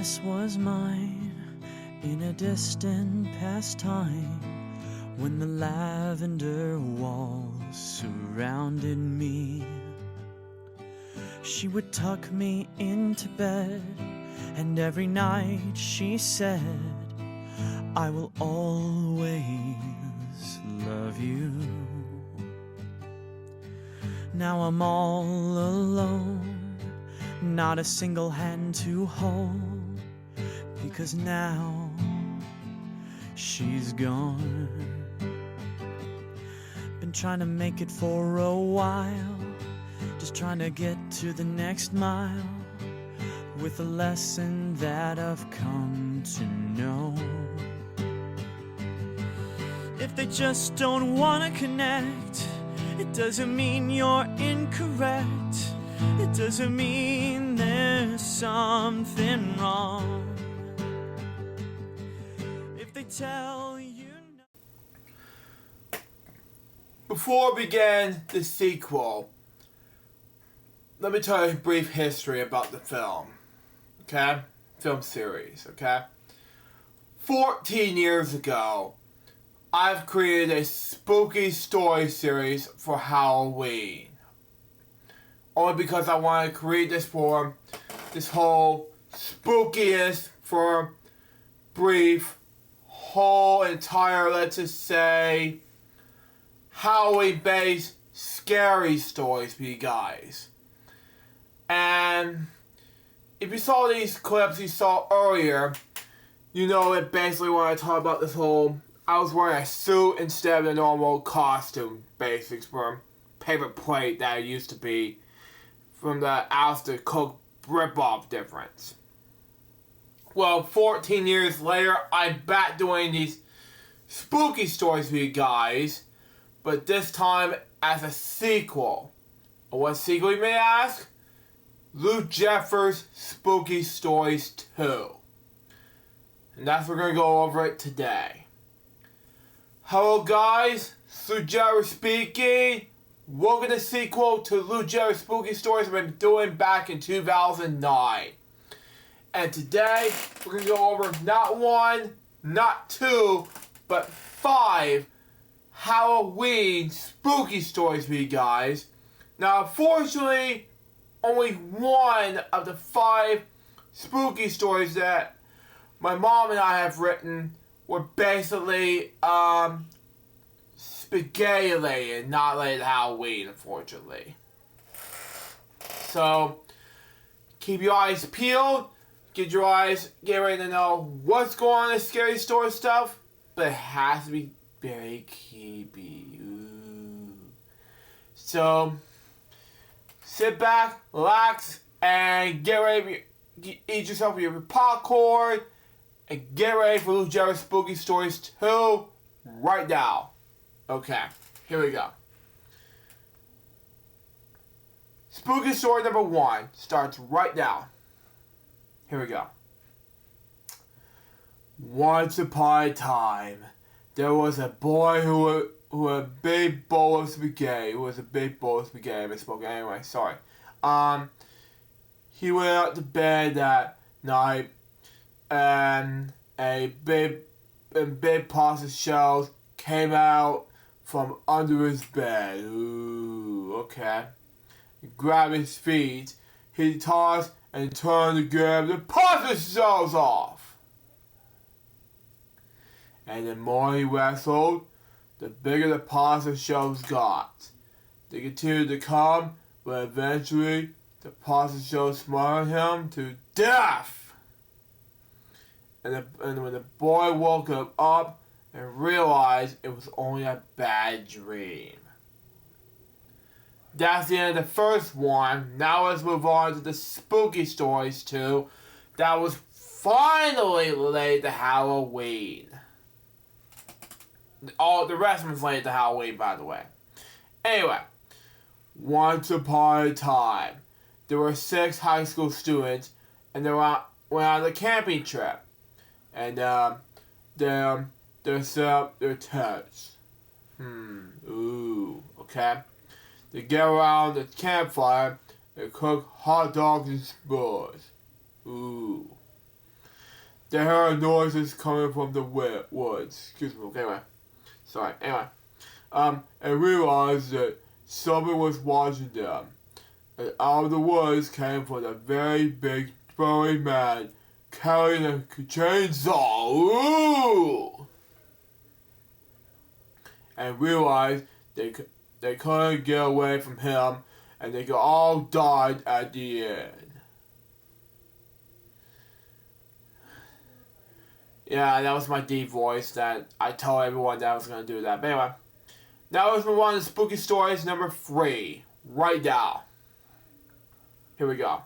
Happiness was mine in a distant past time, when the lavender walls surrounded me. She would tuck me into bed, and every night she said, I will always love you. Now I'm all alone, not a single hand to hold, because now she's gone. Been trying to make it for a while, just trying to get to the next mile, with a lesson that I've come to know. If they just don't want to connect, it doesn't mean you're incorrect. It doesn't mean there's something wrong. If they tell you no. Before we begin the sequel, let me tell you a brief history about the film. Okay? Film series, okay? 14 years ago, I've created a spooky story series for Halloween. Only because I want to create this for this whole spookiness for brief, whole entire, let's just say, Halloween-based scary stories for you guys. And if you saw these clips you saw earlier, you know that basically when I talk about this whole, I was wearing a suit instead of the normal costume basics from Paper Plate that I used to be from the Alistair Cook rip-off difference. Well, 14 years later, I'm back doing these spooky stories for you guys, but this time as a sequel. What sequel, you may ask? Lou Jeffers' Spooky Stories 2. And that's what we're going to go over it today. Hello guys, Lou Jeffers speaking. Welcome to the sequel to Lou Jeffers' Spooky Stories I've been doing back in 2009. And today, we're going to go over not one, not two, but 5 Halloween spooky stories for you guys. Now, unfortunately, only one of the 5 spooky stories that my mom and I have written were basically spaghetti related, not related to Halloween, unfortunately. So, keep your eyes peeled, get ready to know what's going on in this scary story stuff, but it has to be very creepy. Ooh. So, sit back, relax, and get ready. Eat yourself your popcorn, and get ready for Lou Jeffers' Spooky Stories 2 right now. Okay, here we go. Spooky story number 1 starts right now. Here we go. Once upon a time, there was a boy who had a big bowl of spaghetti. I misspoke. Anyway, sorry. He went out to bed that night, and a big pasta shells came out from under his bed. Ooh, okay. He grabbed his feet. He tossed and turned to grab the pasta shells off. And the more he wrestled, the bigger the pasta shells got. They continued to come, but eventually the pasta shells smothered him to death. And when the boy woke up and realized it was only a bad dream. That's the end of the first one. Now let's move on to the spooky stories 2 that was finally related to Halloween. All the rest was related to Halloween, by the way. Anyway, once upon a time, there were 6 high school students, and they went on a camping trip. And they set up their tents. Okay. They get around the campfire and cook hot dogs and s'mores. Ooh. they heard noises coming from the woods. Excuse me. Anyway, sorry. Anyway, and realized that someone was watching them. And out of the woods came from a very big furry man carrying a chainsaw. Ooh! And realized they couldn't get away from him, and they all died at the end. Yeah, that was my deep voice that I told everyone that I was going to do that. But anyway, now let's move on to Spooky Stories number 3. Right now. Here we go.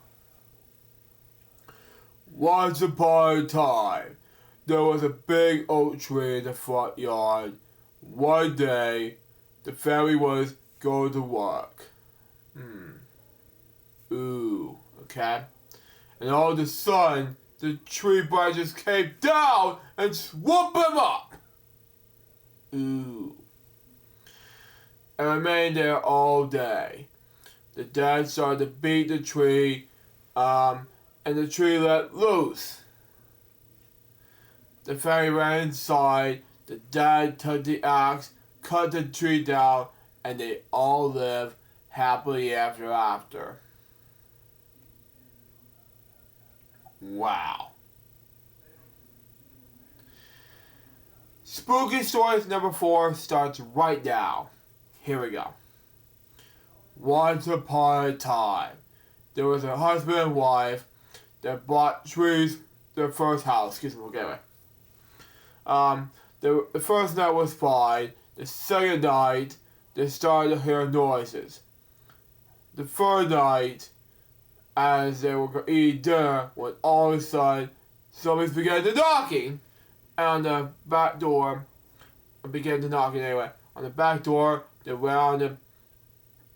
Once upon a time, there was a big oak tree in the front yard. One day, the family was going to work. Ooh, okay. And all of a sudden, the tree branches came down and swooped him up. Ooh. And remained there all day. The dad started to beat the tree, and the tree let loose. The family ran inside. The dad took the axe, cut the tree down, and they all lived happily ever after. Wow. Spooky Stories number 4 starts right now. Here we go. Once upon a time, there was a husband and wife that bought trees their first house. Excuse me, okay, wait. The first night was fine. The second night, they started to hear noises. The third night, as they were eating dinner, when all of a sudden, somebody began to knocking on the back door. Began to knocking anyway. On the back door, they went on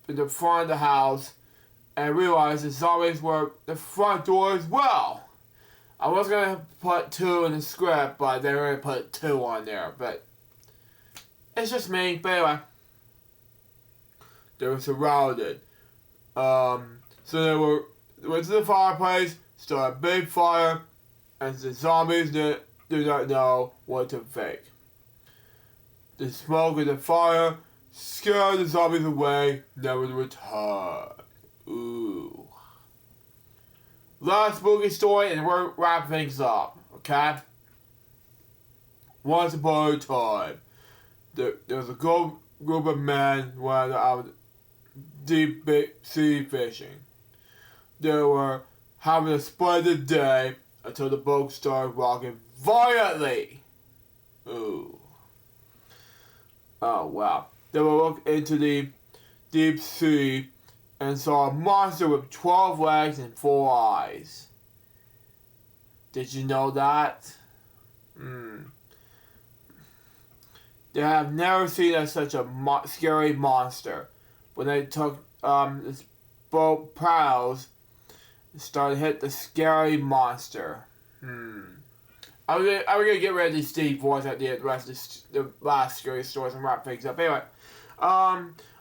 in the front of the house and realized the zombies were at the front door as well. I was going to put 2 in the script, but they were going to put 2 on there. But it's just me. But anyway, they were surrounded. So they went to the fireplace, started a big fire, and the zombies did not know what to think. The smoke and the fire scared the zombies away, never to return. Ooh. Last spooky story, and we're wrapping things up, okay? Once upon a time, there was a group of men who went out deep sea fishing. They were having a splendid day until the boat started rocking violently. Ooh. Oh, wow. They would look into the deep sea and saw a monster with 12 legs and 4 eyes. Did you know that? They have never seen such a scary monster. When they took this boat prows, it started to hit the scary monster. I'm gonna get rid of these deep voice at the end, the rest of the last scary stories and wrap things up. Anyway,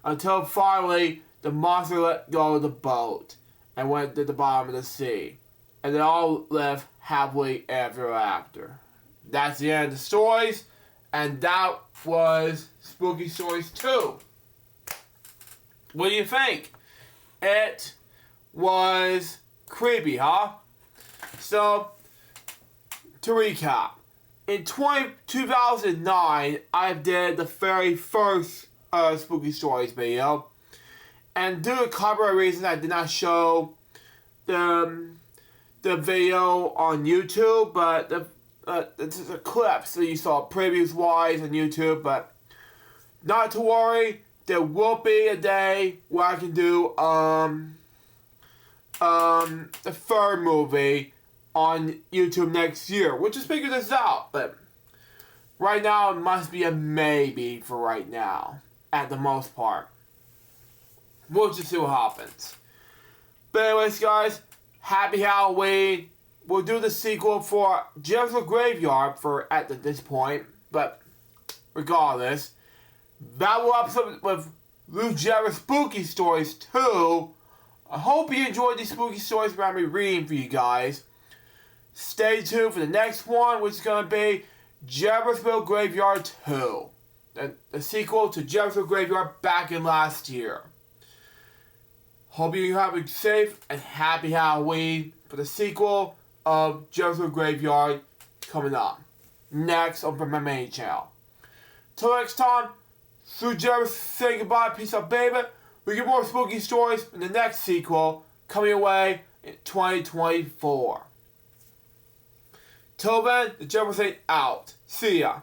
until finally the monster let go of the boat and went to the bottom of the sea, and they all lived happily ever after. That's the end of the stories, and that was Spooky Stories 2. What do you think? It was creepy, huh? So, to recap, in 2009, I did the very first Spooky Stories video, and due to copyright reasons, I did not show the video on YouTube, but this is a clip, so you saw previews-wise on YouTube, but not to worry, there will be a day where I can do the third movie on YouTube next year. We'll just figure this out, but right now it must be a maybe for right now, at the most part. We'll just see what happens. But anyways, guys, happy Halloween. We'll do the sequel for Jefferson Graveyard at this point, but regardless, that will up with Lou Jarrett's Spooky Stories 2. I hope you enjoyed these spooky stories I'm reading for you guys. stay tuned for the next one, which is going to be Jeffersonville Graveyard 2. The sequel to Jeffersonville Graveyard back in last year. Hope you have a safe and happy Halloween for the sequel of Jeffersonville Graveyard coming up next on my main channel. Till next time, through Jefferson, say goodbye, peace out, baby. We get more spooky stories in the next sequel coming away in 2024. Till then, the Jefferson out. See ya.